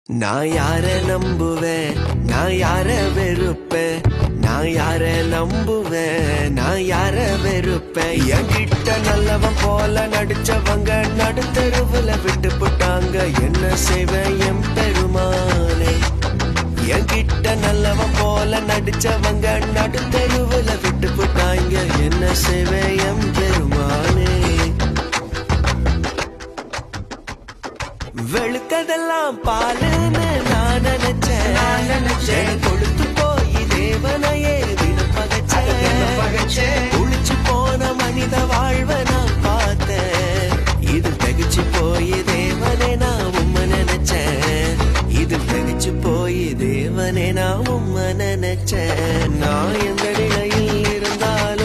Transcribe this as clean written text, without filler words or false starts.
நான் யார நம்புவேன், நான் யார வெறுப்பேன், நான் யார நம்புவேன், நான் யார வெறுப்பேன். என்கிட்ட நல்லவன் போல நடிச்சவங்க நடுத்தருவுல விட்டு போட்டாங்க. என்ன செய்வேன் என் பெருமானே. என்கிட்ட நல்லவன் போல நடிச்சவங்க நடுத்தருவுல விட்டு போட்டாங்க. என்ன செய்வேன் என் பெருமானே. வெளுத்ததெல்லாம் பாலுன்னு நான் நினைச்சேன். கொழுத்து போய் தேவனையே தினம் பகச்சேன். ஒளிச்சு போன மனித வாழ்வை நான் பார்த்தேன். இது தகிச்சு போய் தேவனே நான் உம்மை நினைச்சேன். இது தகிச்சு போய் தேவனே நான் உம்மை நினைச்சேன். நான் எந்த நிலையில் இருந்தாலும்